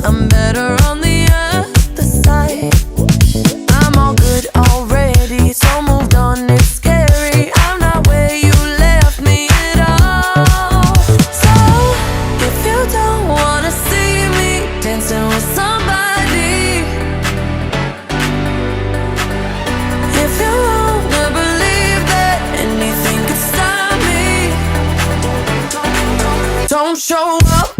I'm better on the other side. I'm all good already, so moved on, it's scary. I'm not where you left me at all. So, if you don't wanna see me dancing with somebody, if you wanna believe that anything could stop me, don't show up.